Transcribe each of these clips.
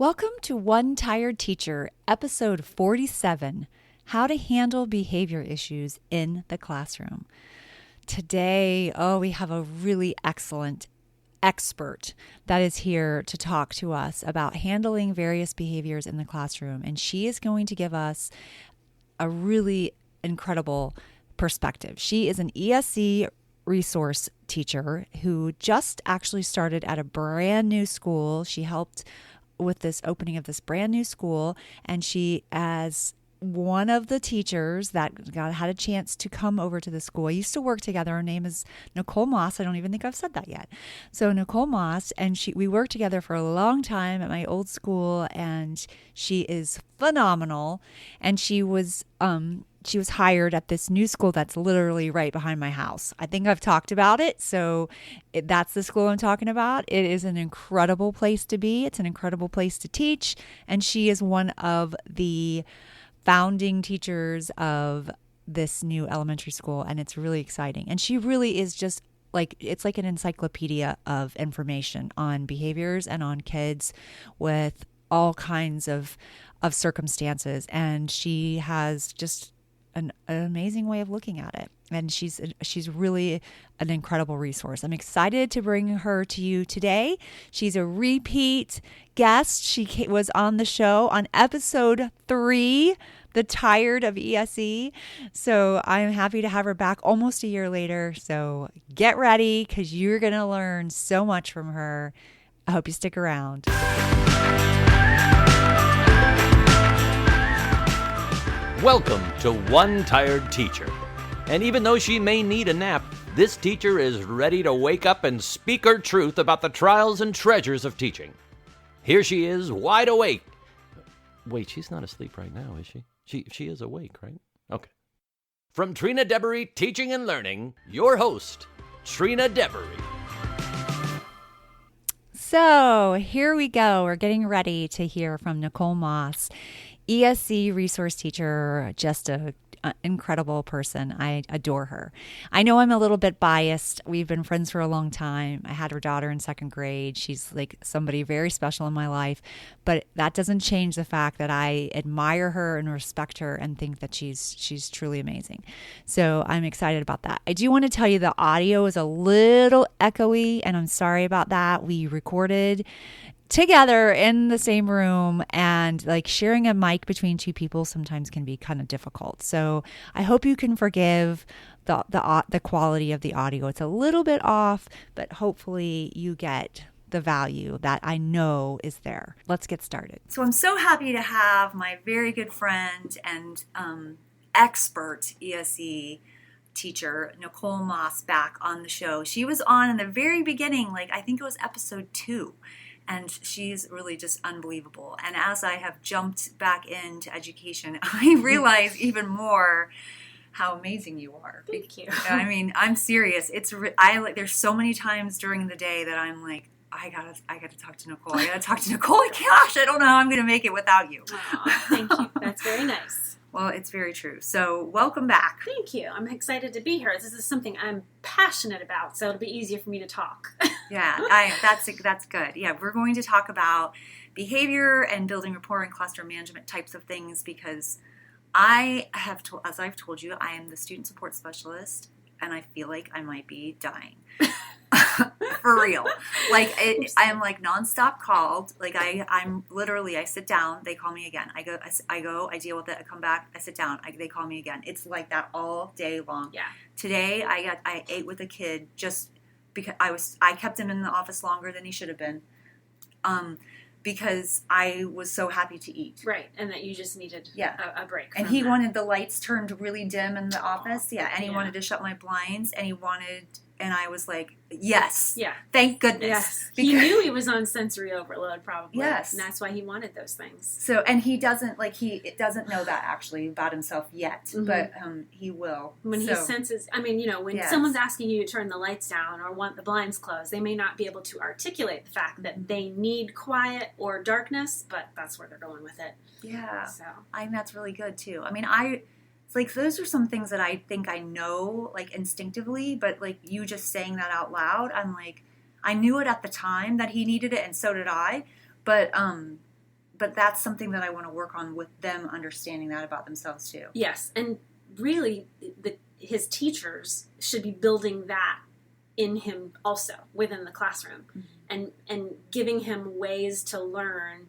Welcome to One Tired Teacher, episode 47, How to Handle Behavior Issues in the Classroom. Today, we have a really excellent expert that is here to talk to us about handling various behaviors in the classroom. And she is going to give us a really incredible perspective. She is an ESC resource teacher who just actually started at a brand new school. She helped with this opening of this brand new school, and she, as one of the teachers that had a chance to come over to the school. I used to work together. Her name is Nichole Maas. I don't even think I've said that yet. So Nichole Maas, and we worked together for a long time at my old school, and she is phenomenal. And she was hired at this new school that's literally right behind my house. I think I've talked about it. So that's the school I'm talking about. It is an incredible place to be. It's an incredible place to teach. And she is one of the founding teachers of this new elementary school, and it's really exciting. And she really is just it's like an encyclopedia of information on behaviors and on kids with all kinds of circumstances. And she has just an amazing way of looking at it. And she's really an incredible resource. I'm excited to bring her to you today. She's a repeat guest. She was on the show on episode 3, The Tired of ESE. So I'm happy to have her back almost a year later. So get ready, because you're going to learn so much from her. I hope you stick around. Welcome to One Tired Teacher. And even though she may need a nap, this teacher is ready to wake up and speak her truth about the trials and treasures of teaching. Here she is, wide awake. Wait, she's not asleep right now, is she? She is awake, right? Okay. From Trina Debery Teaching and Learning, your host, Trina Debery. So here we go. We're getting ready to hear from Nichole Maas, ESC resource teacher, just an incredible person. I adore her. I know I'm a little bit biased. We've been friends for a long time. I had her daughter in 2nd grade. She's like somebody very special in my life, but that doesn't change the fact that I admire her and respect her and think that she's truly amazing. So I'm excited about that. I do want to tell you the audio is a little echoey, and I'm sorry about that. We recorded together in the same room, and sharing a mic between two people sometimes can be kind of difficult. So I hope you can forgive the quality of the audio. It's a little bit off, but hopefully you get the value that I know is there. Let's get started. So I'm so happy to have my very good friend and expert ESE teacher, Nichole Maas, back on the show. She was on in the very beginning, I think it was episode 2. And she's really just unbelievable. And as I have jumped back into education, I realize even more how amazing you are. Thank you. I mean, I'm serious. There's so many times during the day that I'm like, I gotta talk to Nichole. I gotta talk to Nichole. Gosh, I don't know how I'm gonna make it without you. Aw, thank you. That's very nice. Well, it's very true. So welcome back. Thank you. I'm excited to be here. This is something I'm passionate about, so it'll be easier for me to talk. Yeah, that's good. Yeah, we're going to talk about behavior and building rapport and classroom management types of things, because as I've told you, I am the student support specialist, and I feel like I might be dying. For real. I'm nonstop called. I'm literally, I sit down, they call me again. I go, I deal with it, I come back, I sit down, they call me again. It's like that all day long. Yeah. Today, I ate with a kid just because I kept him in the office longer than he should have been. Because I was so happy to eat. Right, and that you just needed a break. And he wanted the lights turned really dim in the office. Yeah, and he wanted to shut my blinds, and I was like, yes. Yeah. Thank goodness. Yes. He knew he was on sensory overload, probably. Yes. And that's why he wanted those things. So, and he doesn't know that actually about himself yet, but he will. When he senses, when someone's asking you to turn the lights down or want the blinds closed, they may not be able to articulate the fact that they need quiet or darkness, but that's where they're going with it. Yeah. So. I think that's really good too. Those are some things that I think I know, instinctively, but, you just saying that out loud, I'm like, I knew it at the time that he needed it, and so did I, but, but that's something that I want to work on with them understanding that about themselves too. Yes, and really, his teachers should be building that in him also within the classroom, and giving him ways to learn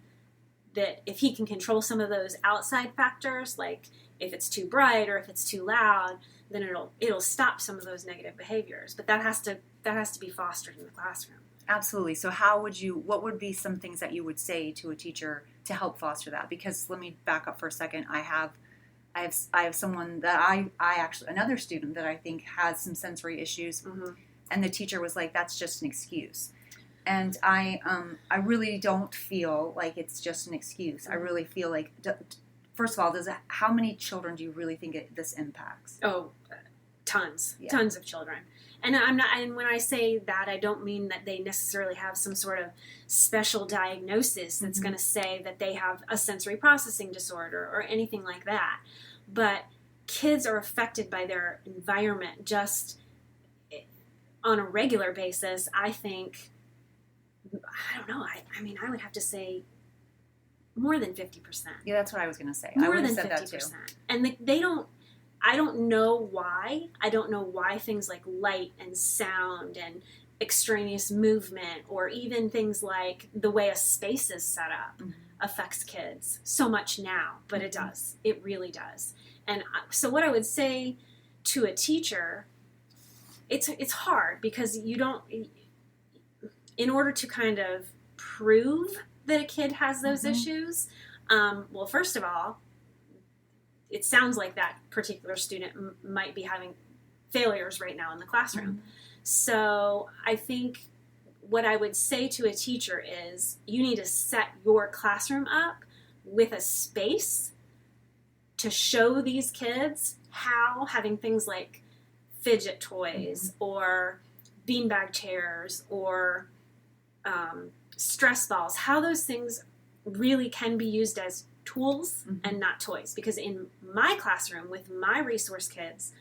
that if he can control some of those outside factors, like if it's too bright or if it's too loud, then it'll stop some of those negative behaviors. But that has to be fostered in the classroom. Absolutely. So what would be some things that you would say to a teacher to help foster that? Because let me back up for a second. I have someone that I actually, another student that I think has some sensory issues, and the teacher was like, that's just an excuse. And I really don't feel like it's just an excuse. I really feel like, first of all, how many children do you really think this impacts? Oh, tons of children. And and when I say that, I don't mean that they necessarily have some sort of special diagnosis that's going to say that they have a sensory processing disorder or anything like that. But kids are affected by their environment just on a regular basis. I think, I don't know, I mean, I would have to say more than 50%. Yeah, that's what I was going to say. More I would than have said 50%. That too. And they don't, I don't know why. I don't know why things like light and sound and extraneous movement, or even things like the way a space is set up, affects kids so much now. But it does. It really does. And so what I would say to a teacher, it's hard because you don't, in order to kind of prove that a kid has those issues, well, first of all, it sounds like that particular student might be having failures right now in the classroom. So I think what I would say to a teacher is you need to set your classroom up with a space to show these kids how having things like fidget toys or beanbag chairs or stress balls, how those things really can be used as tools and not toys. Because in my classroom with my resource kids,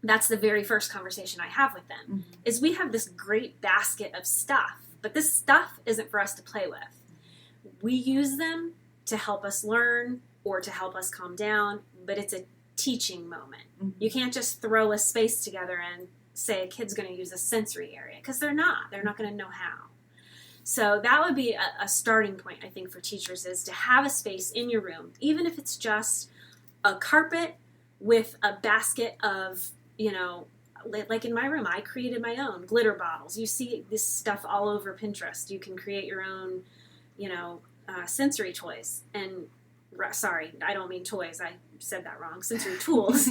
that's the very first conversation I have with them, is we have this great basket of stuff, but this stuff isn't for us to play with. We use them to help us learn or to help us calm down, but it's a teaching moment. You can't just throw a space together and say a kid's going to use a sensory area, because they're not going to know how. So that would be a starting point, I think, for teachers, is to have a space in your room, even if it's just a carpet with a basket of, like in my room, I created my own glitter bottles. You see this stuff all over Pinterest. You can create your own, sensory toys. And sorry, I don't mean toys. I said that wrong. Sensory tools.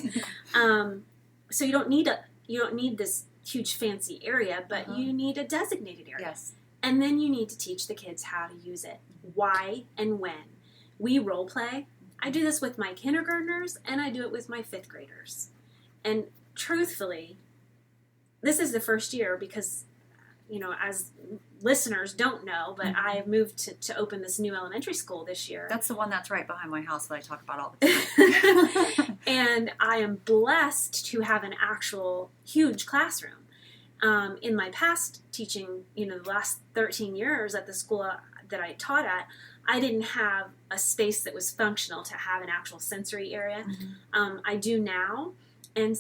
So you don't need this huge fancy area, but you need a designated area. Yes. And then you need to teach the kids how to use it, why and when. We role play. I do this with my kindergartners, and I do it with my 5th graders. And truthfully, this is the first year because, as listeners don't know, but I have moved to open this new elementary school this year. That's the one that's right behind my house that I talk about all the time. And I am blessed to have an actual huge classroom. In my past teaching, the last 13 years at the school that I taught at, I didn't have a space that was functional to have an actual sensory area. I do now. And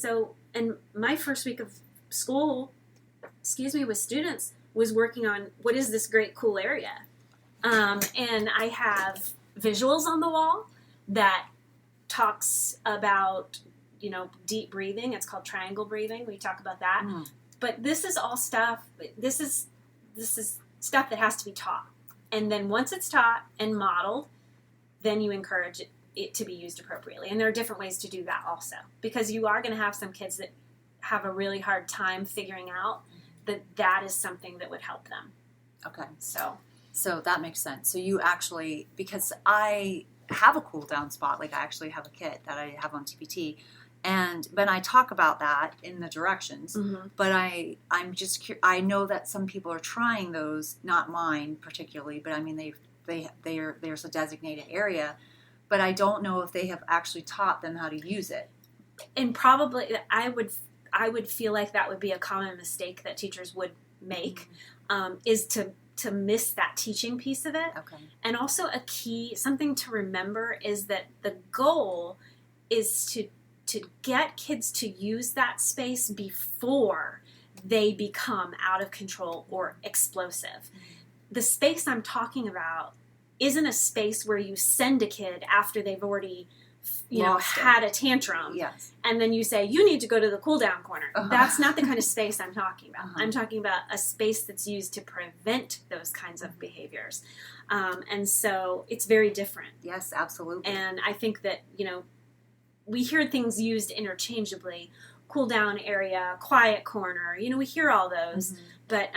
my first week of school, with students, was working on what is this great, cool area. And I have visuals on the wall that talks about, deep breathing. It's called triangle breathing. We talk about that. But this is all stuff, this is stuff that has to be taught. And then once it's taught and modeled, then you encourage it to be used appropriately. And there are different ways to do that also. Because you are going to have some kids that have a really hard time figuring out that is something that would help them. Okay. So that makes sense. So you actually, because I have a cool down spot, like I actually have a kit that I have on TPT. But I talk about that in the directions, but I'm just I know that some people are trying those, not mine particularly, but I mean there's a designated area, but I don't know if they have actually taught them how to use it. And probably I would feel like that would be a common mistake that teachers would make, is to to miss that teaching piece of it. Okay. And also something to remember is that the goal is to get kids to use that space before they become out of control or explosive. The space I'm talking about isn't a space where you send a kid after they've already had a tantrum, Yes. and then you say, you need to go to the cool down corner. That's not the kind of space I'm talking about. I'm talking about a space that's used to prevent those kinds of behaviors. And so it's very different. Yes, absolutely. And I think that, we hear things used interchangeably, cool down area, quiet corner, we hear all those, but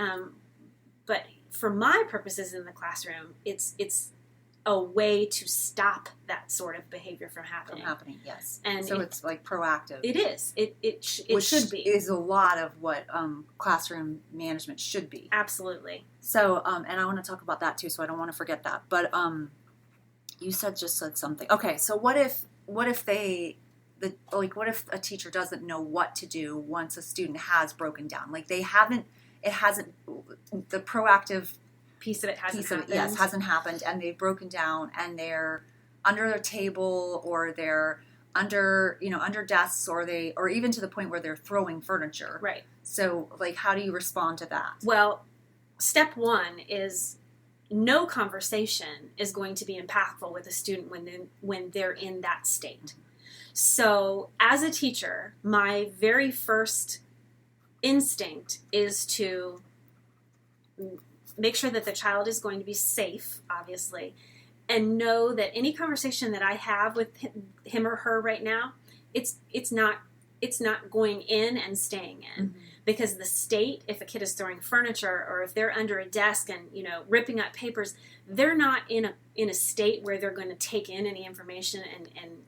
for my purposes in the classroom, it's a way to stop that sort of behavior from happening. Yes. And so it's like proactive. It is. It Which should be. Is a lot of what classroom management should be. Absolutely. So, and I want to talk about that too, so I don't want to forget that. But you said something. Okay, so what if a teacher doesn't know what to do once a student has broken down? Like the proactive piece of it hasn't happened. Yes, hasn't happened, and they've broken down, and they're under a table, or they're under desks, or even to the point where they're throwing furniture. Right. So, like, how do you respond to that? Well, step one is no conversation is going to be impactful with a student when they're in that state. So, as a teacher, my very first instinct is to make sure that the child is going to be safe, obviously, and know that any conversation that I have with him or her right now, it's not going in and staying in. Because the state, if a kid is throwing furniture or if they're under a desk and ripping up papers, they're not in a state where they're going to take in any information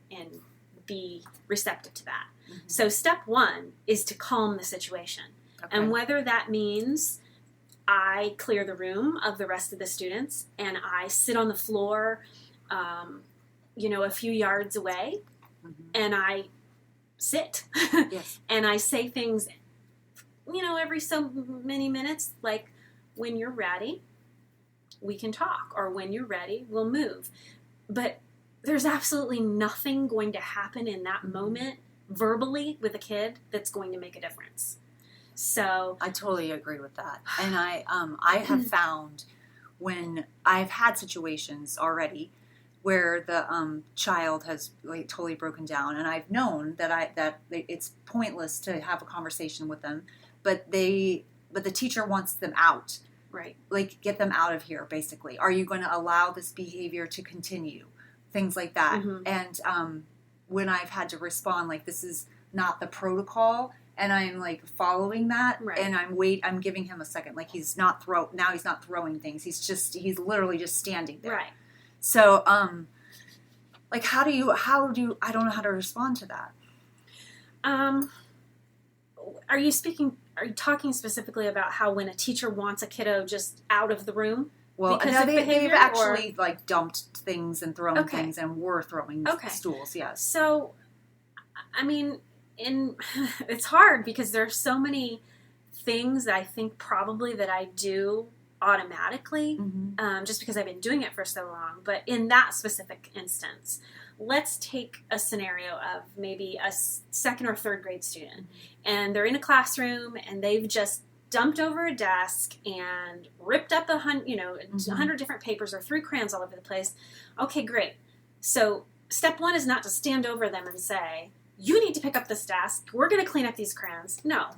and be receptive to that. So step one is to calm the situation. Okay. And whether that means I clear the room of the rest of the students and I sit on the floor, a few yards away, and I sit. Yes. And I say things, every so many minutes, like, when you're ready, we can talk, or when you're ready, we'll move. But there's absolutely nothing going to happen in that moment verbally with a kid that's going to make a difference. So I totally agree with that. And I have found when I've had situations already where the child has like totally broken down, and I've known that it's pointless to have a conversation with them, but the teacher wants them out. Right. Like, get them out of here, basically. Are you going to allow this behavior to continue? Things like that. And when I've had to respond, like, this is not the protocol, and I'm like following that, right. and I'm giving him a second. Like, he's not throwing things. He's literally just standing there. Right. So, like, I don't know how to respond to that. Are you talking specifically about how when a teacher wants a kiddo just out of the room? Well, they've actually like dumped things and thrown things and were throwing stools. Yes. So, I mean, it's hard because there's so many things that I think probably that I do automatically, just because I've been doing it for so long. But in that specific instance, let's take a scenario of maybe a second or third grade student, and they're in a classroom and they've just dumped over a desk and ripped up 100 different papers or threw crayons all over the place. Okay, great. So step one is not to stand over them and say, you need to pick up this desk. We're going to clean up these crayons. No,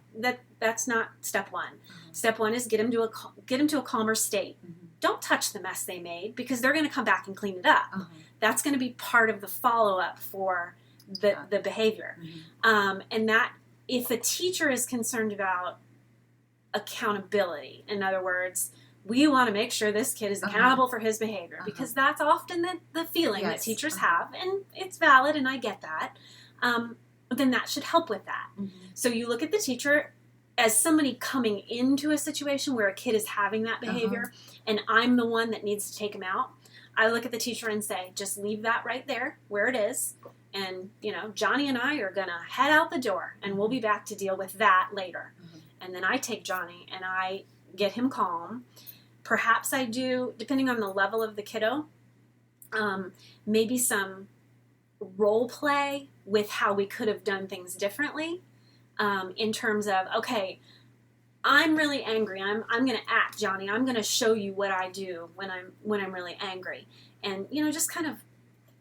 that's not step one. Step one is get them to a calmer state. Don't touch the mess they made, because they're going to come back and clean it up. That's going to be part of the follow-up for the behavior. And that if a teacher is concerned about accountability, in other words, we want to make sure this kid is accountable for his behavior, because that's often the feeling that teachers have, and it's valid, and I get that. Then that should help with that. So you look at the teacher as somebody coming into a situation where a kid is having that behavior, and I'm the one that needs to take him out. I look at the teacher and say, just leave that right there where it is, and Johnny and I are gonna head out the door, and we'll be back to deal with that later. And then I take Johnny and I get him calm, Perhaps I do, depending on the level of the kiddo, maybe some role play with how we could have done things differently, in terms of, okay, I'm really angry. I'm going to act, Johnny. I'm going to show you what I do when I'm really angry. And, just kind of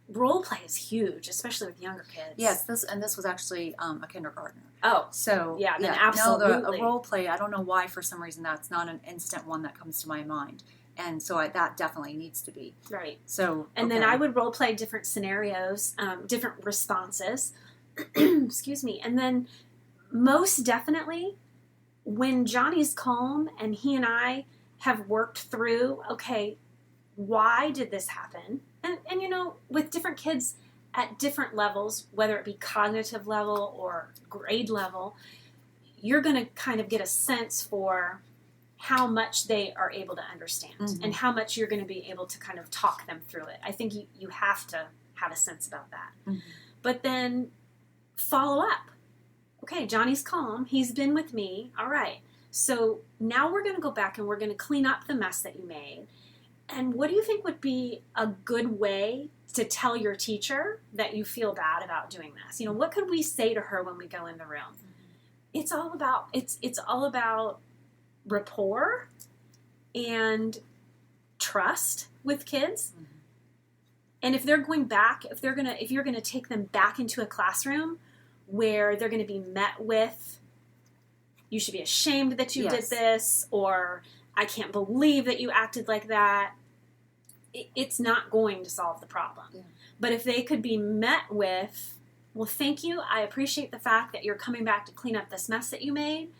role play is huge, especially with younger kids. Yes, this was actually a kindergartner. Oh, so yeah, then absolutely. No, a role play. I don't know why, for some reason, that's not an instant one that comes to my mind, and so that definitely needs to be right. So, and then I would role play different scenarios, different responses. Excuse me, and then most definitely, when Johnny's calm and he and I have worked through, okay, why did this happen? And with different kids at different levels, whether it be cognitive level or grade level, you're going to kind of get a sense for how much they are able to understand and how much you're going to be able to kind of talk them through it. I think you have to have a sense about that. But then follow up. Okay, Johnny's calm. He's been with me. All right. So now we're going to go back and we're going to clean up the mess that you made. And what do you think would be a good way to tell your teacher that you feel bad about doing this? What could we say to her when we go in the room? It's all about rapport and trust with kids. And if they're going back, if you're going to take them back into a classroom where they're going to be met with, you should be ashamed that you did this, or I can't believe that you acted like that, it's not going to solve the problem. Yeah. But if they could be met with, well, thank you, I appreciate the fact that you're coming back to clean up this mess that you made.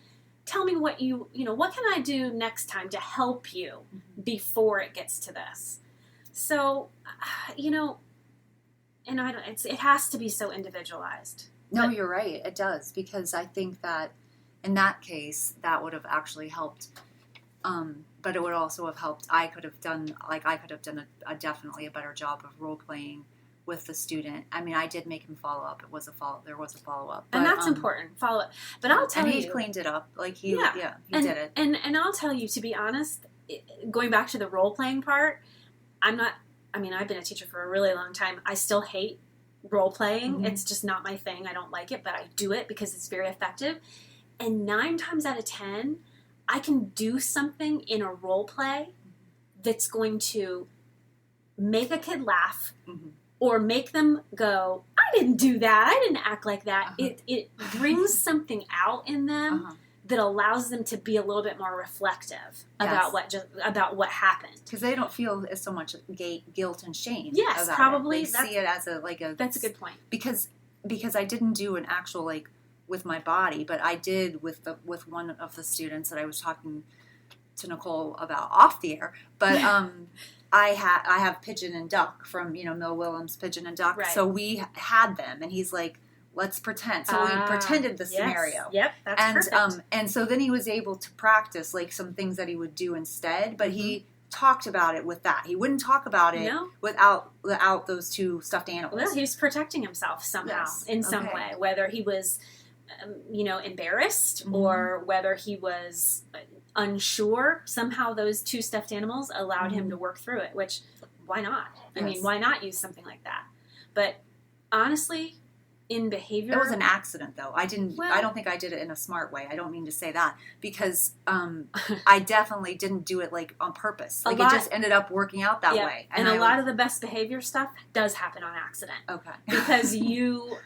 Tell me what what can I do next time to help you before it gets to this? So, and it has to be so individualized. No, you're right. It does, because I think that in that case, that would have actually helped. But it would also have helped. I could have done definitely a better job of role playing with the student. I mean, I did make him follow up. There was a follow up, and that's important. Follow up. But I'll tell you, he cleaned it up. Like he did it. And I'll tell you, to be honest, going back to the role playing part, I've been a teacher for a really long time. I still hate role playing. It's just not my thing. I don't like it, but I do it because it's very effective. And 9 times out of 10, I can do something in a role play that's going to make a kid laugh or make them go, I didn't do that. I didn't act like that. It brings something out in them that allows them to be a little bit more reflective about what happened. Because they don't feel so much guilt and shame. Yes, about probably. It. They see it as that's a good point. Because I didn't do an actual with my body, but I did with one of the students that I was talking to Nichole about off the air. But I have pigeon and duck from Mill Willems' Pigeon and Duck. Right. So we had them, and he's like, let's pretend. So we pretended the scenario. Yep, that's perfect. And so then he was able to practice some things that he would do instead, but he talked about it with that. He wouldn't talk about it without those 2 stuffed animals. Well, he was protecting himself somehow, in some way, whether he was embarrassed or whether he was unsure. Somehow those 2 stuffed animals allowed him to work through it, which, why not? I mean, why not use something like that? But honestly, in behavior... It was an accident, though. I don't think I did it in a smart way. I don't mean to say that, because I definitely didn't do it on purpose. It just ended up working out that way. And a lot of the best behavior stuff does happen on accident. Okay. Because you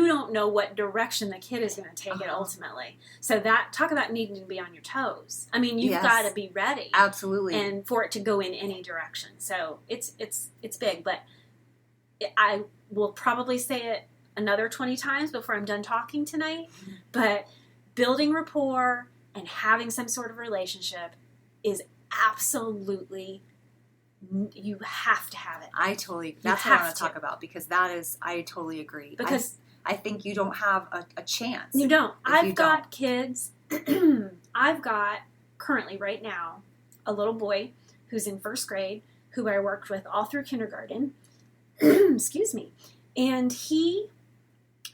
don't know what direction the kid is going to take it ultimately. So talk about needing to be on your toes. I mean, you've got to be ready. Absolutely. And for it to go in any direction. So it's big, but I will probably say it another 20 times before I'm done talking tonight. But building rapport and having some sort of relationship is absolutely, you have to have it. That's what I want to talk about, because I totally agree. Because I think you don't have a chance. You don't. I've got kids. I've got currently right now a little boy who's in 1st grade who I worked with all through kindergarten. Excuse me. And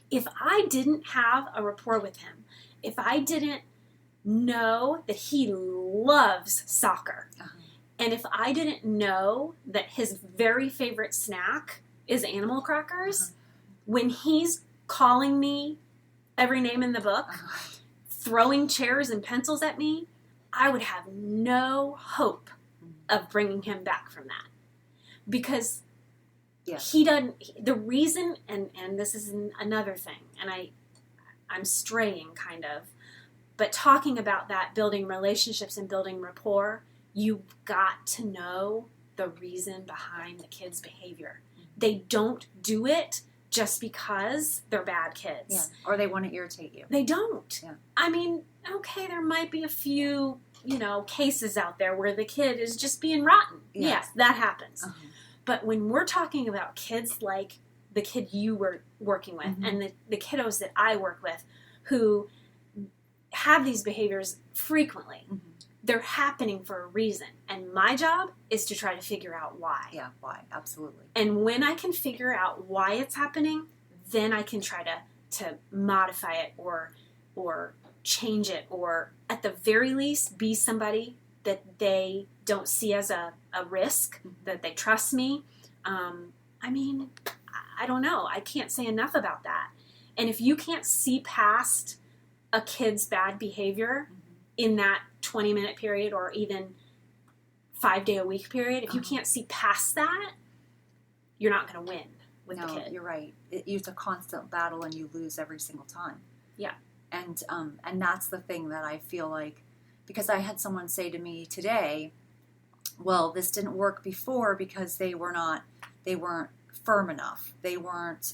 if I didn't have a rapport with him, if I didn't know that he loves soccer. And if I didn't know that his very favorite snack is animal crackers, when he's calling me every name in the book, throwing chairs and pencils at me, I would have no hope of bringing him back from that. Because he doesn't, the reason, and this is another thing, and I'm straying kind of, but talking about that, building relationships and building rapport, you've got to know the reason behind the kid's behavior. They don't do it just because they're bad kids. Yeah. Or they want to irritate you. They don't. Yeah. I mean, okay, there might be a few, cases out there where the kid is just being rotten. Yes, that happens. But when we're talking about kids like the kid you were working with and the kiddos that I work with who have these behaviors frequently, they're happening for a reason. And my job is to try to figure out why. Yeah, why? Absolutely. And when I can figure out why it's happening, then I can try to modify it or change it, or at the very least be somebody that they don't see as a risk, that they trust me. I mean, I don't know. I can't say enough about that. And if you can't see past a kid's bad behavior in that 20-minute period or even 5-day-a-week period, if you can't see past that, you're not going to win with the kid. You're right. It's a constant battle and you lose every single time. Yeah. And that's the thing that I feel like, because I had someone say to me today, well, this didn't work before because they weren't firm enough. They weren't,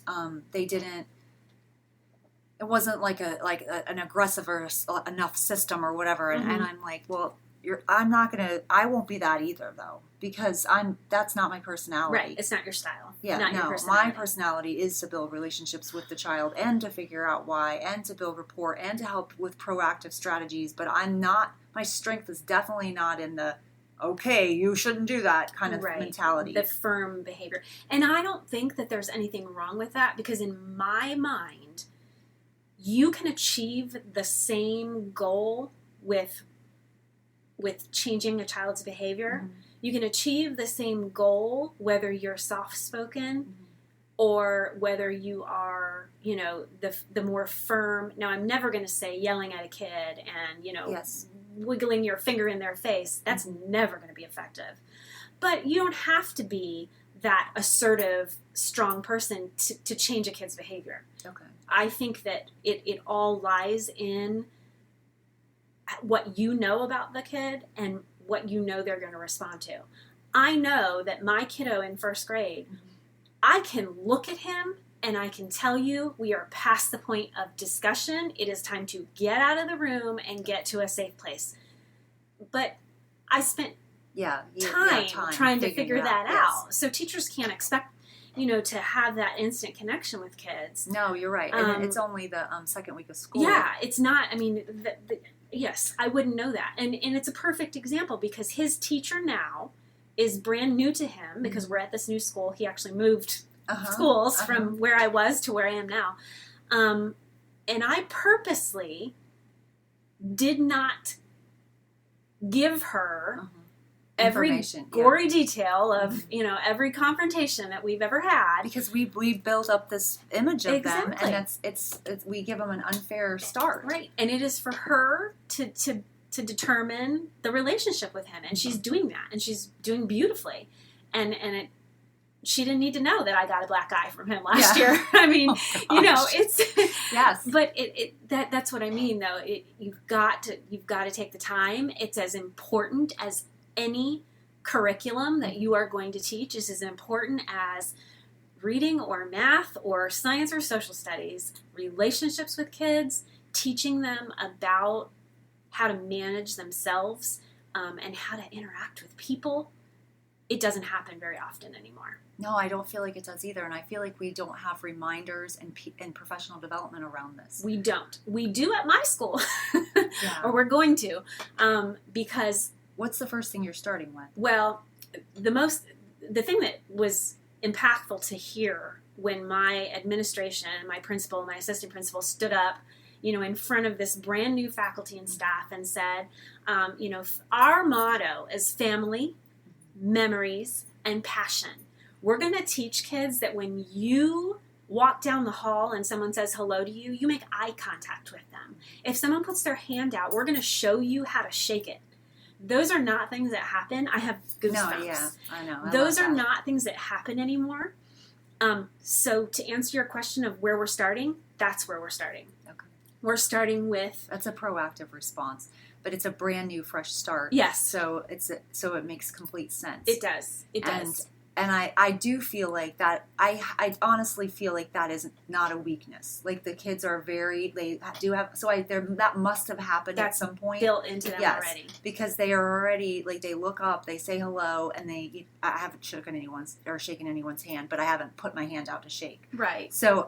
it wasn't like an aggressive or enough system or whatever. And I'm like, well, I won't be that either though, because that's not my personality. Right. It's not your style. Yeah. Not no, your personality. my personality is to build relationships with the child and to figure out why and to build rapport and to help with proactive strategies. But my strength is definitely not in the, okay, you shouldn't do that kind of mentality. The firm behavior. And I don't think that there's anything wrong with that, because in my mind, you can achieve the same goal with changing a child's behavior. You can achieve the same goal whether you're soft-spoken or whether you are, the more firm. Now, I'm never going to say yelling at a kid and, wiggling your finger in their face. That's never going to be effective. But you don't have to be that assertive, strong person to change a kid's behavior. Okay. I think that it all lies in what you know about the kid and what you know they're going to respond to. I know that my kiddo in first grade, I can look at him and I can tell you we are past the point of discussion. It is time to get out of the room and get to a safe place. But I spent time trying to figure that out. So teachers can't expect to have that instant connection with kids. No, you're right. And it's only the second week of school. Yeah, it's not. I mean, yes, I wouldn't know that. And it's a perfect example because his teacher now is brand new to him because we're at this new school. He actually moved schools from where I was to where I am now. And I purposely did not give her every gory detail of every confrontation that we've ever had, because we've built up this image of them, and it's we give them an unfair start, right? And it is for her to determine the relationship with him, and she's doing that, and she's doing beautifully, and she didn't need to know that I got a black eye from him last year. I mean, it's yes, but that's what I mean though. You've got to take the time. It's as important as any curriculum that you are going to teach. Is as important as reading or math or science or social studies. Relationships with kids, teaching them about how to manage themselves and how to interact with people. It doesn't happen very often anymore. No, I don't feel like it does either, and I feel like we don't have reminders and professional development around this. We don't. We do at my school, or we're going to, because. What's the first thing you're starting with? Well, the thing that was impactful to hear when my administration, my principal, my assistant principal stood up, in front of this brand new faculty and staff and said, our motto is family, memories, and passion. We're going to teach kids that when you walk down the hall and someone says hello to you, you make eye contact with them. If someone puts their hand out, we're going to show you how to shake it. Those are not things that happen. I have goosebumps. No, yeah, I know. Those are not things that happen anymore. So to answer your question of where we're starting, that's where we're starting. Okay. We're starting with... That's a proactive response, but it's a brand new, fresh start. Yes. So it makes complete sense. It does. It does. And I do feel like that, I honestly feel like that is not a weakness. Like the kids are they do have, that must have happened at some point. Built into them already. Because they are already, like they look up, they say hello, and I haven't shaken anyone's hand, but I haven't put my hand out to shake. Right. So,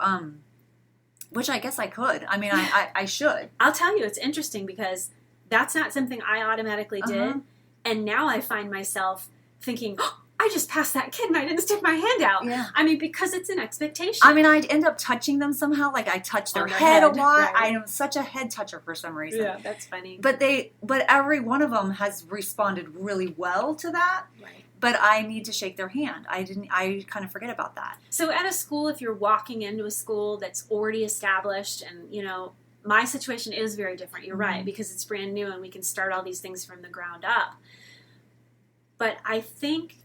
which I guess I could. I mean, I should. I'll tell you, it's interesting because that's not something I automatically did. And now I find myself thinking, I just passed that kid and I didn't stick my hand out. Yeah. I mean, because it's an expectation. I mean, I'd end up touching them somehow. Like I touch their head a lot. Right. I am such a head toucher for some reason. Yeah, that's funny. But every one of them has responded really well to that. Right. But I need to shake their hand. I kind of forget about that. So at a school, if you're walking into a school that's already established and, my situation is very different. You're right, because it's brand new and we can start all these things from the ground up. But I think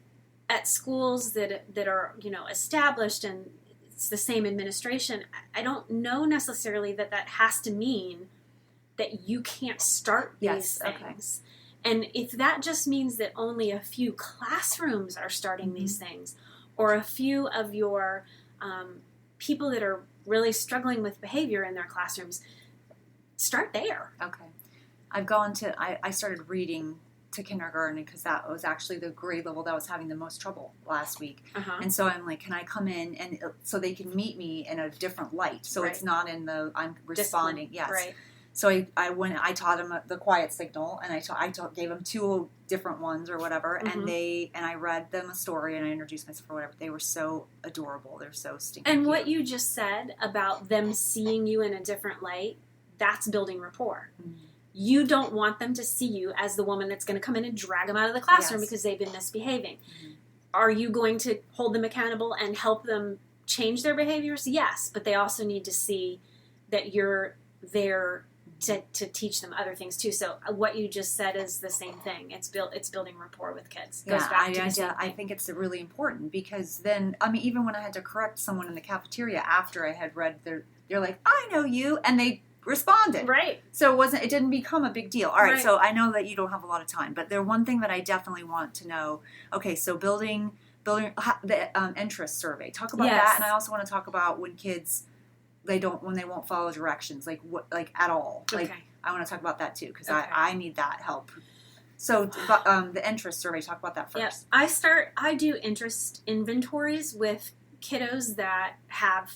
at schools that are, established and it's the same administration, I don't know necessarily that has to mean that you can't start these things. Okay. And if that just means that only a few classrooms are starting these things, or a few of your people that are really struggling with behavior in their classrooms, start there. Okay. I started reading to kindergarten because that was actually the grade level that was having the most trouble last week. And so I'm like, can I come in and so they can meet me in a different light? So it's not in I'm responding. Discipline. Yes. Right. So I taught them the quiet signal, and I gave them 2 different ones or whatever, and I read them a story and I introduced myself or whatever. They were so adorable. They're so stinking cute. What you just said about them seeing you in a different light, that's building rapport. You don't want them to see you as the woman that's going to come in and drag them out of the classroom because they've been misbehaving. Are you going to hold them accountable and help them change their behaviors? Yes, but they also need to see that you're there to teach them other things too. So what you just said is the same thing. It's building rapport with kids. Goes back to the same thing. I think it's really important because then, I mean, even when I had to correct someone in the cafeteria after I had read they're like, I know you, and they responded. Right. So it didn't become a big deal. All right. So I know that you don't have a lot of time, but there's one thing that I definitely want to know. Okay. So building the interest survey. Talk about that. And I also want to talk about when kids, when they won't follow directions, like at all. Okay. Like I want to talk about that too. Cause I need that help. So the interest survey, talk about that first. Yeah. I do interest inventories with kiddos that have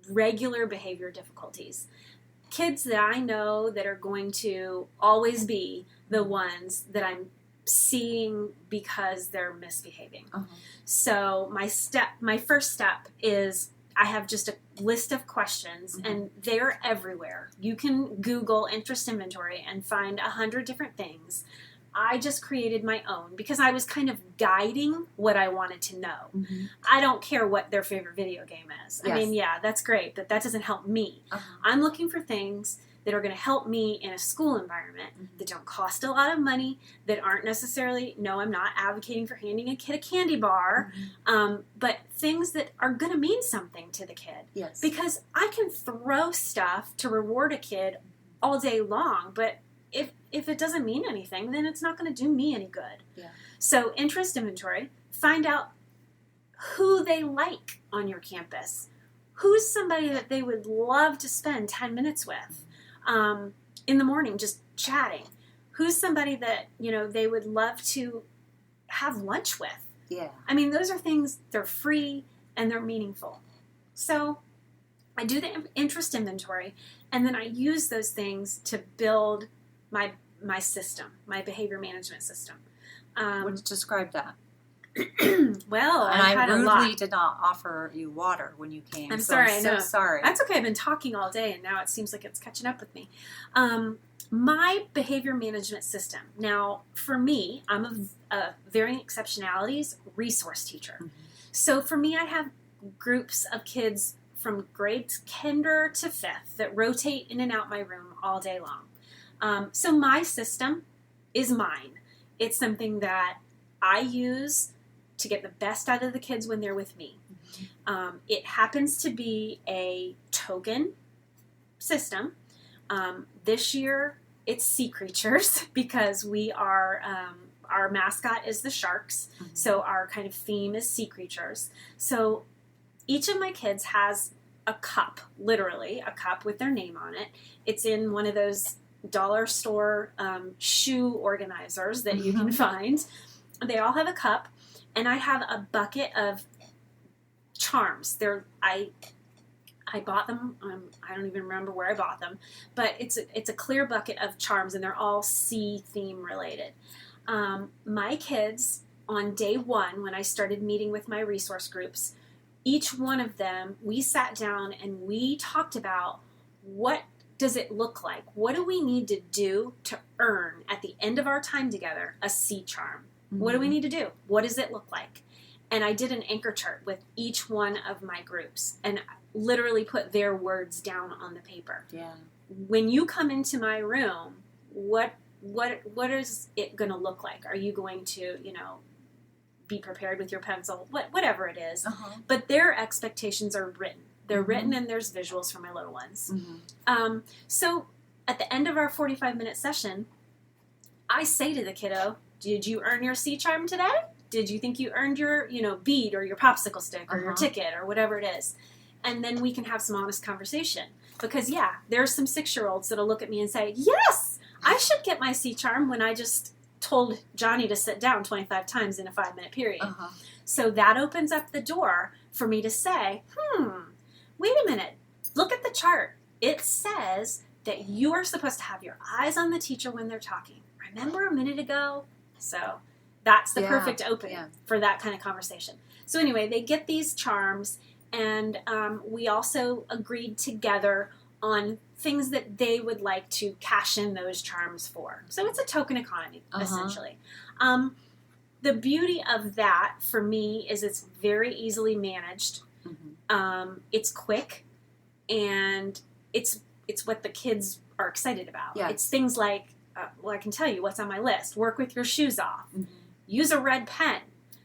regular behavior difficulties. Kids that I know that are going to always be the ones that I'm seeing because they're misbehaving. So my first step is I have just a list of questions and they're everywhere. You can Google interest inventory and find 100 different things. I just created my own because I was kind of guiding what I wanted to know. I don't care what their favorite video game is. I mean, yeah, that's great, but that doesn't help me. I'm looking for things that are going to help me in a school environment that don't cost a lot of money, that aren't necessarily, no, I'm not advocating for handing a kid a candy bar, but things that are going to mean something to the kid. Yes. Because I can throw stuff to reward a kid all day long, but if it doesn't mean anything, then it's not going to do me any good. Yeah. So interest inventory, find out who they like on your campus. Who's somebody that they would love to spend 10 minutes with in the morning just chatting? Who's somebody that, they would love to have lunch with? Yeah. I mean, those are things, they're free and they're meaningful. So I do the interest inventory, and then I use those things to build my system, my behavior management system. Describe that. Well, And I've had I a rudely lot. did not offer you water when you came. I'm so sorry, I'm I so know. sorry. That's okay. I've been talking all day, and now it seems like it's catching up with me. My behavior management system. Now, for me, I'm a varying exceptionalities resource teacher. Mhm. So for me, I have groups of kids from grade kinder to fifth that rotate in and out my room all day long. So my system is mine. It's something that I use to get the best out of the kids when they're with me. It happens to be a token system. This year, it's sea creatures because we are, our mascot is the sharks. Mhm. So our kind of theme is sea creatures. So each of my kids has a cup, literally a cup with their name on it. It's in one of those dollar store shoe organizers that you can find. They all have a cup, and I have a bucket of charms. I bought them. I don't even remember where I bought them, but it's a clear bucket of charms, and they're all sea theme related. My kids, on day one, when I started meeting with my resource groups, each one of them, we sat down and we talked about what does it look like? What do we need to do to earn at the end of our time together a sea charm? Mm-hmm. What do we need to do? What does it look like? And I did an anchor chart with each one of my groups and literally put their words down on the paper. Yeah. When you come into my room, what is it going to look like? Are you going to, be prepared with your pencil? Whatever it is. Uh-huh. But their expectations are written. They're Mm-hmm. written, and there's visuals for my little ones. Mm-hmm. So at the end of our 45-minute session, I say to the kiddo, did you earn your sea charm today? Did you think you earned your, bead or your popsicle stick or your Uh-huh. ticket or whatever it is? And then we can have some honest conversation. Because, there's some 6-year-olds that'll look at me and say, yes, I should get my sea charm when I just told Johnny to sit down 25 times in a 5-minute period. Uh-huh. So that opens up the door for me to say, wait a minute, look at the chart. It says that you are supposed to have your eyes on the teacher when they're talking. Remember a minute ago? So that's the perfect opening for that kind of conversation. So anyway, they get these charms, and we also agreed together on things that they would like to cash in those charms for. So it's a token economy, essentially. The beauty of that, for me, is it's very easily managed. Mm-hmm. It's quick, and it's what the kids are excited about. Yes. It's things like, I can tell you what's on my list. Work with your shoes off. Mm-hmm. Use a red pen.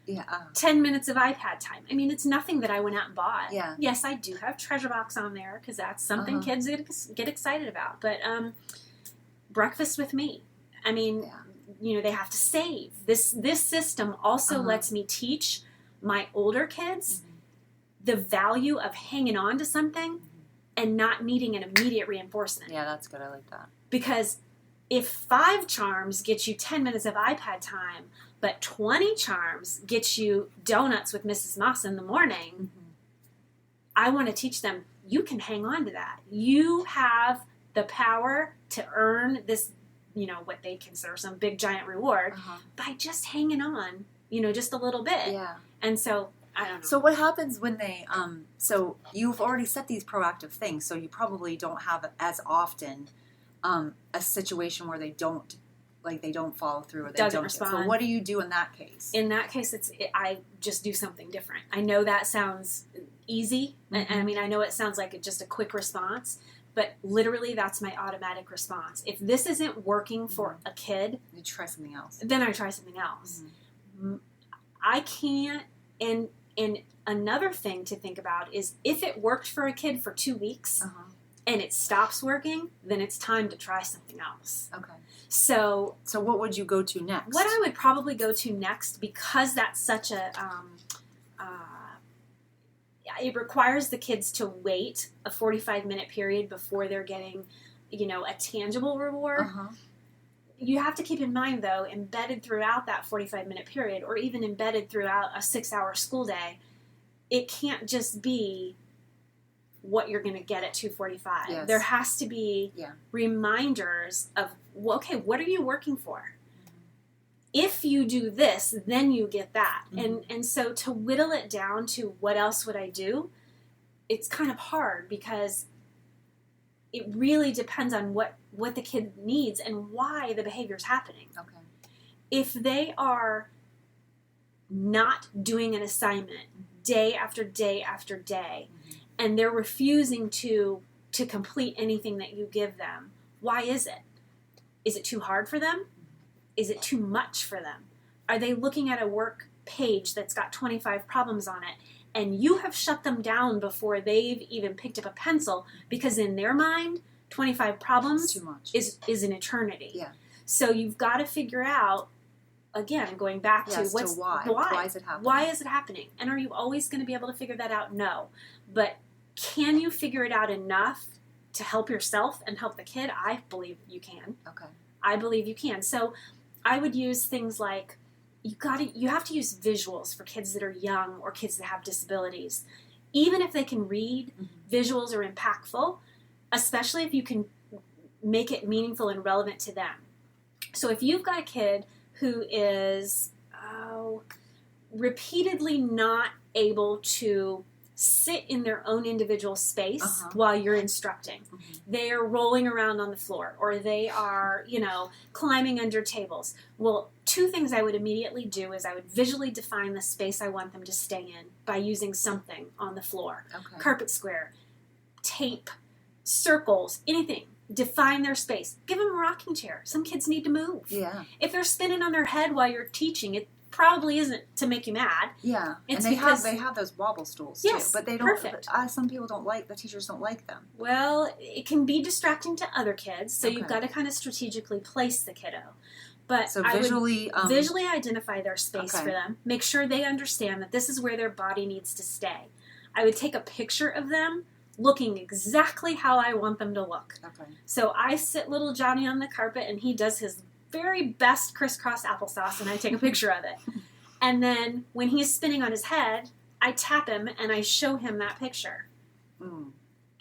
Yeah. 10 minutes of iPad time. I mean, it's nothing that I went out and bought. Yeah. Yes, I do have Treasure Box on there because that's something kids get excited about. But breakfast with me. I mean, they have to save. This system also lets me teach my older kids the value of hanging on to something and not needing an immediate reinforcement. Yeah, that's good. I like that. Because if 5 charms get you 10 minutes of iPad time, but 20 charms get you donuts with Mrs. Moss in the morning, I want to teach them, you can hang on to that. You have the power to earn this, what they consider some big giant reward by just hanging on, just a little bit. Yeah. And so, I don't know. So what happens when they, so you've already set these proactive things, so you probably don't have as often a situation where they don't follow through or they Doesn't don't respond. So what do you do in that case? In that case, I just do something different. I know that sounds easy. I mean, I know it sounds like just a quick response, but literally that's my automatic response. If this isn't working for a kid, You try something else. then I try something else. I can't, and another thing to think about is if it worked for a kid for 2 weeks and it stops working, then it's time to try something else. Okay. So what would you go to next? what I would probably go to next, because that's such a, it requires the kids to wait a 45-minute period before they're getting, a tangible reward. You have to keep in mind, though, embedded throughout that 45-minute period, or even embedded throughout a 6-hour school day, it can't just be what you're going to get at 2:45. Yes. There has to be reminders of, okay, what are you working for? if you do this, then you get that. Mm-hmm. And so to whittle it down to what else would I do, it's kind of hard because it really depends on what the kid needs and why the behavior is happening. Okay. If they are not doing an assignment day after day after day, and they're refusing to complete anything that you give them, why is it? Is it too hard for them? Is it too much for them? Are they looking at a work page that's got 25 problems on it, and you have shut them down before they've even picked up a pencil, because in their mind, 25 problems too much. is an eternity. Yeah. So you've got to figure out, again, going back to why. Why is it happening? Why is it happening? And are you always going to be able to figure that out? No. But can you figure it out enough to help yourself and help the kid? I believe you can. Okay. I believe you can. So I would use things like, you have to use visuals for kids that are young or kids that have disabilities. Even if they can read, visuals are impactful, especially if you can make it meaningful and relevant to them. So if you've got a kid who is repeatedly not able to sit in their own individual space while you're instructing. They are rolling around on the floor, or they are, climbing under tables. Well, two things I would immediately do is I would visually define the space I want them to stay in by using something on the floor. Okay. Carpet square, tape, circles, anything. Define their space. Give them a rocking chair. Some kids need to move. Yeah. If they're spinning on their head while you're teaching, it probably isn't to make you mad. Yeah, It's and because- they have those wobble stools Yes, too, but they don't. perfect. Some people don't like, the teachers don't like them. Well, it can be distracting to other kids, so you've Okay. got to kind of strategically place the kiddo. But So I visually, would visually identify their space okay. for them. Make sure they understand that this is where their body needs to stay. I would take a picture of them looking exactly how I want them to look. Okay. So I sit little Johnny on the carpet, and he does his very best crisscross applesauce, and I take a picture of it. And then when he's spinning on his head, I tap him and I show him that picture. Mm.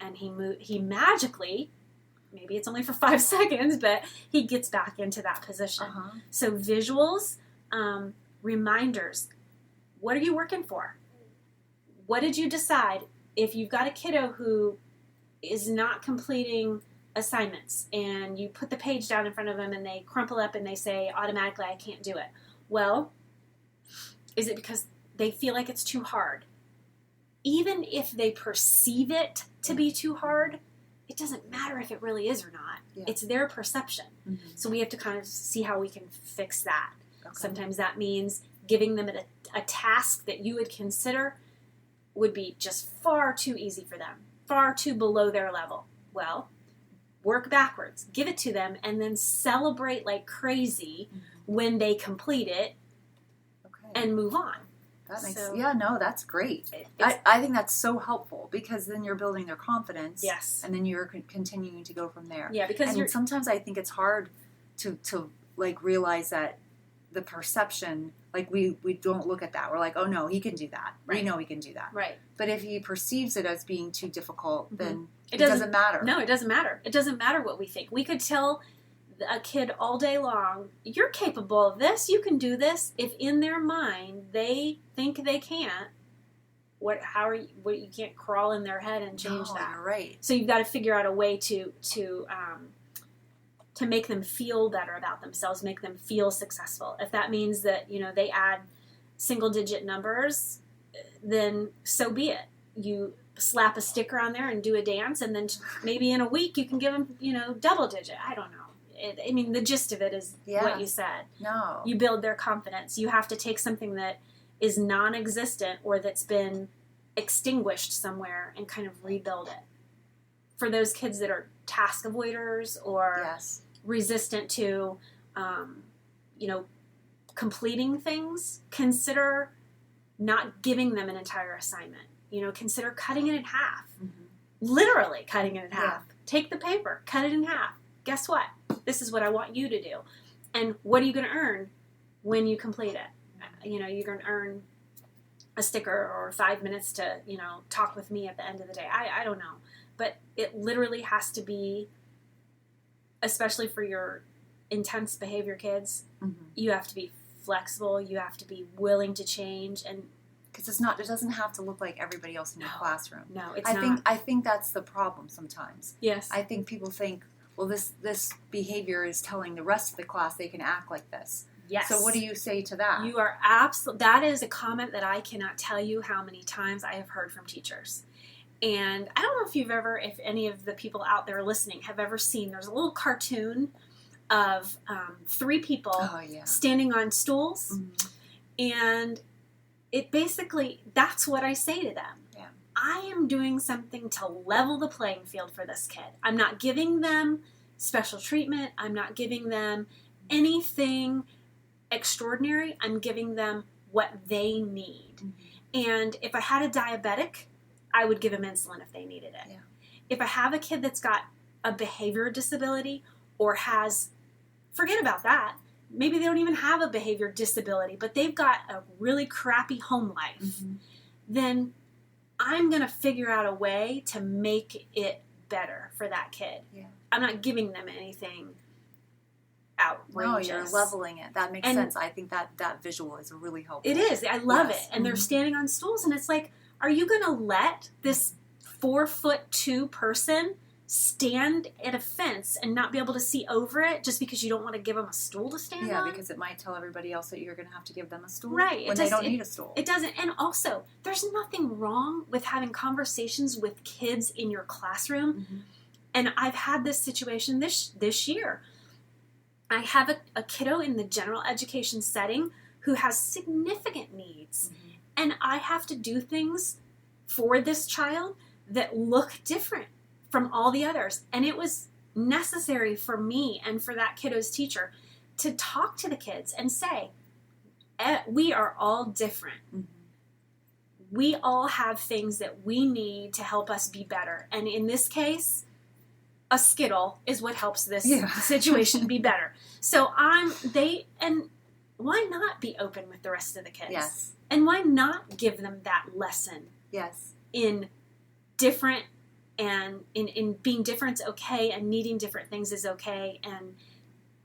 And he magically, maybe it's only for 5 seconds, but he gets back into that position. So visuals, reminders. What are you working for? What did you decide? If you've got a kiddo who is not completing assignments and you put the page down in front of them and they crumple up and they say automatically, I can't do it. Well, is it because they feel like it's too hard? Even if they perceive it to be too hard, it doesn't matter if it really is or not. Yeah. It's their perception. Mm-hmm. So we have to kind of see how we can fix that. Okay. Sometimes that means giving them a task that you would consider would be just far too easy for them, far too below their level. Well, work backwards, give it to them, and then celebrate like crazy when they complete it and move on. That makes So- that's great. It's- I think that's so helpful, because then you're building their confidence. Yes. And then you're continuing to go from there. Yeah, because and sometimes I think it's hard to like realize that the perception, like we don't look at that. We're like, oh no, he can do that. Right. We know he can do that. right. But if he perceives it as being too difficult, then It it doesn't matter. No, it doesn't matter. It doesn't matter what we think. We could tell a kid all day long, you're capable of this, you can do this. If in their mind they think they can't, you can't crawl in their head and change No, that. You're right. So you've got to figure out a way to make them feel better about themselves, make them feel successful. If that means that, they add single digit numbers, then so be it. You slap a sticker on there and do a dance, and then maybe in a week you can give them, double digit. I don't know. The gist of it is what you said. No. You build their confidence. You have to take something that is non-existent or that's been extinguished somewhere and kind of rebuild it. For those kids that are task avoiders or Yes. resistant to, completing things, consider not giving them an entire assignment. Consider cutting it in half. Literally cutting it in half. Take the paper, cut it in half. Guess what? This is what I want you to do. And what are you going to earn when you complete it? You're going to earn a sticker or 5 minutes to, talk with me at the end of the day. I don't know. But it literally has to be, especially for your intense behavior kids, Mm-hmm. you have to be flexible. You have to be willing to change. And Because it doesn't have to look like everybody else in your classroom. no, it's I not. think that's the problem sometimes. Yes. I think people think, well, this behavior is telling the rest of the class they can act like this. Yes. So what do you say to that? You are absolutely, that is a comment that I cannot tell you how many times I have heard from teachers. And I don't know if any of the people out there listening have ever seen, there's a little cartoon of 3 people standing on stools. Mm-hmm. And it basically, that's what I say to them. Yeah. I am doing something to level the playing field for this kid. I'm not giving them special treatment. I'm not giving them anything extraordinary. I'm giving them what they need. Mm-hmm. And if I had a diabetic, I would give them insulin if they needed it. Yeah. If I have a kid that's got a behavior disability or forget about that. Maybe they don't even have a behavior disability, but they've got a really crappy home life. Mm-hmm. Then I'm going to figure out a way to make it better for that kid. Yeah. I'm not giving them anything outrageous. No, you're leveling it. That makes sense. I think that visual is really helpful. It is. I love Yes. it. And they're standing on stools, and it's like, are you going to let this 4'2" person stand at a fence and not be able to see over it just because you don't want to give them a stool to stand on? Yeah, because it might tell everybody else that you're going to have to give them a stool. Right. When they don't need a stool. It doesn't. And also, there's nothing wrong with having conversations with kids in your classroom. Mm-hmm. And I've had this situation this year. I have a kiddo in the general education setting who has significant needs. Mm-hmm. And I have to do things for this child that look different from all the others. And it was necessary for me and for that kiddo's teacher to talk to the kids and say, we are all different. Mm-hmm. We all have things that we need to help us be better. And in this case, a Skittle is what helps this situation be better. So and why not be open with the rest of the kids? Yes. And why not give them that lesson? Yes. In different, and in being different's okay, and needing different things is okay,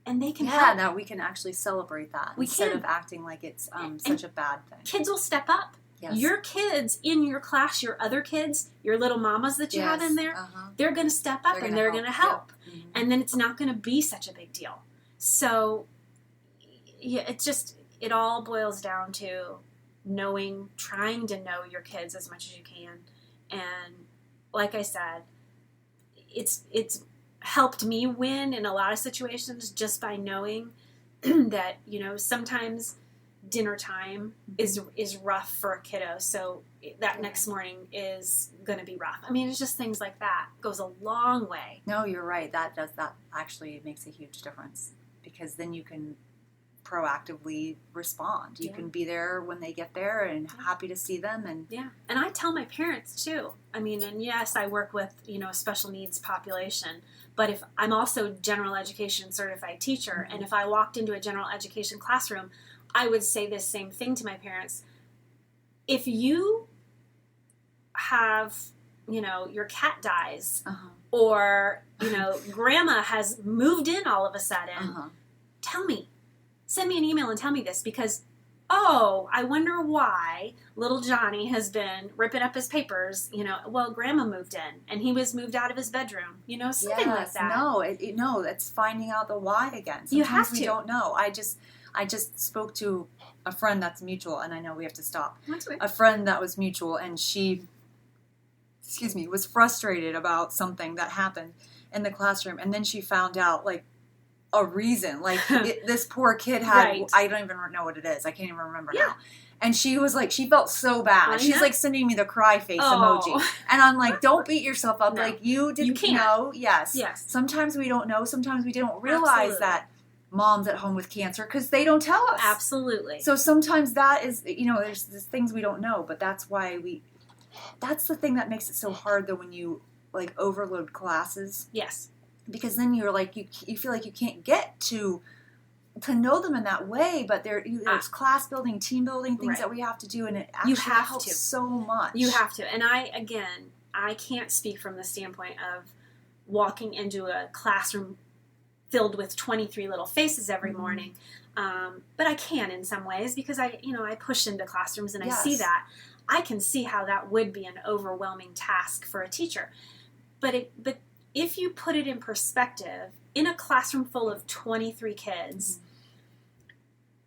and they can help. Now we can actually celebrate that We instead can. of acting like it's such a bad thing. Kids will step up. Yes. Your kids in your class, your other kids, your little mamas that you have in there, they're going to step up and they're going to help. Yep. Mm-hmm. And then it's not going to be such a big deal. So, yeah, it all boils down to trying to know your kids as much as you can. And like I said, it's helped me win in a lot of situations just by knowing that, sometimes dinner time is rough for a kiddo, so that next morning is going to be rough. I mean, it's just things like that goes a long way. No, you're right. That actually makes a huge difference, because then you can proactively respond. You can be there when they get there and happy to see them. And and I tell my parents too. I mean, and yes, I work with a special needs population, but if I'm also general education certified teacher, and if I walked into a general education classroom, I would say this same thing to my parents. If you have, your cat dies, or, grandma has moved in all of a sudden, tell me. Send me an email and tell me this, because, I wonder why little Johnny has been ripping up his papers. Well, grandma moved in and he was moved out of his bedroom, something like that. No, it's finding out the why again. Sometimes you have to. We don't know. I just spoke to a friend that's mutual, and I know we have to stop. That's right. A friend that was mutual, and she, was frustrated about something that happened in the classroom, and then she found out, a reason. This poor kid had, Right. I don't even know what it is. I can't even remember now. And she was she felt so bad. She's sending me the cry face emoji. And I'm like, don't beat yourself up. No. You didn't can't. know. Yes. Sometimes we don't know. Sometimes we don't realize Absolutely. that mom's at home with cancer because they don't tell us. Absolutely. So sometimes that is, there's things we don't know, but that's why that's the thing that makes it so hard though when you overload classes. Yes. Because then you're you feel like you can't get to know them in that way, but there's class building, team building things that we have to do, and it actually helps so much. You have to. And I can't speak from the standpoint of walking into a classroom filled with 23 little faces every morning. But I can in some ways because I push into classrooms and I see that. I can see how that would be an overwhelming task for a teacher. But if you put it in perspective, in a classroom full of 23 kids,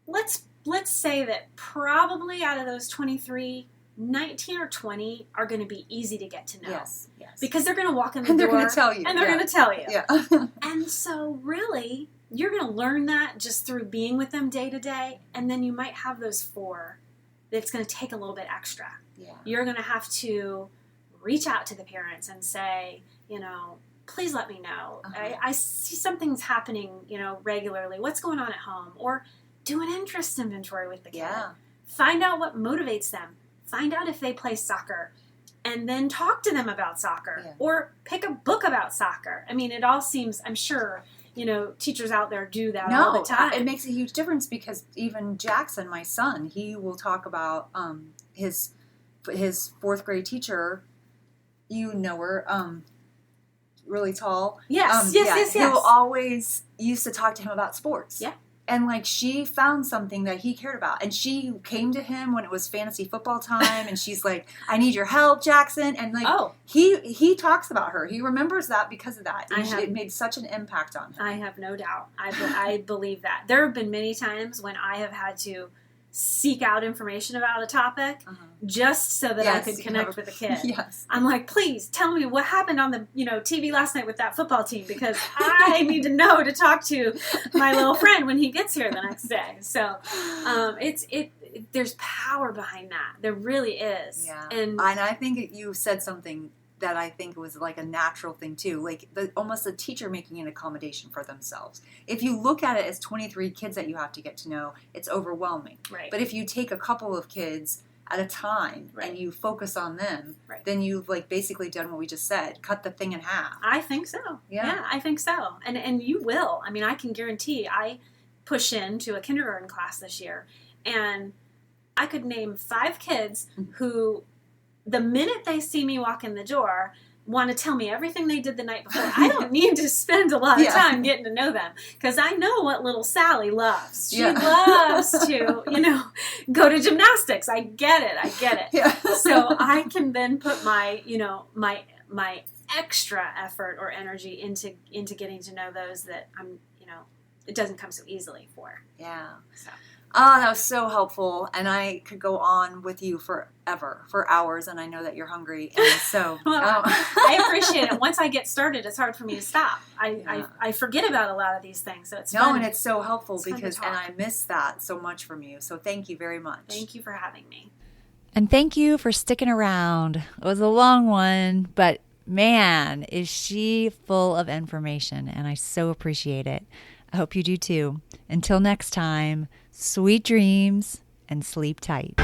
let's say that probably out of those 23, 19 or 20 are going to be easy to get to know. Yes. Because they're going to walk in the door. And they're going to tell you. And they're going to tell you. Yeah. And so really, you're going to learn that just through being with them day to day. And then you might have those 4 that's going to take a little bit extra. Yeah. You're going to have to reach out to the parents and say, please let me know. I see something's happening, regularly. What's going on at home? Or do an interest inventory with the kid. Yeah. Find out what motivates them. Find out if they play soccer. And then talk to them about soccer. Yeah. Or pick a book about soccer. I mean, it all seems, I'm sure, teachers out there do that all the time. It makes a huge difference because even Jackson, my son, he will talk about his 4th grade teacher. You know her, really tall. Yes. Who always used to talk to him about sports. Yeah. And she found something that he cared about. And she came to him when it was fantasy football time. And she's like, I need your help, Jackson. And he talks about her. He remembers that because of that. It made such an impact on him. I have no doubt. I believe that. There have been many times when I have had to seek out information about a topic just so that I could connect with a kid. Yes. I'm like, please tell me what happened on the TV last night with that football team because I need to know to talk to my little friend when he gets here the next day. So there's power behind that. There really is. Yeah. And I think you said something that I think was like a natural thing too, like almost a teacher making an accommodation for themselves. If you look at it as 23 kids that you have to get to know, it's overwhelming. Right. But if you take a couple of kids at a time and you focus on them, then you've basically done what we just said, cut the thing in half. I think so. Yeah, I think so. And you will. I mean, I can guarantee I push into a kindergarten class this year and I could name 5 kids who the minute they see me walk in the door, want to tell me everything they did the night before. I don't need to spend a lot of time getting to know them because I know what little Sally loves. She loves to, go to gymnastics. I get it. Yeah. So I can then put my, my extra effort or energy into getting to know those that I'm, it doesn't come so easily for. Yeah. So. Oh, that was so helpful, and I could go on with you for hours, and I know that you're hungry, and so... I appreciate it. Once I get started, it's hard for me to stop. I forget about a lot of these things, so it's fun. No, and it's so helpful and I miss that so much from you, so thank you very much. Thank you for having me. And thank you for sticking around. It was a long one, but man, is she full of information, and I so appreciate it. I hope you do too. Until next time, sweet dreams and sleep tight.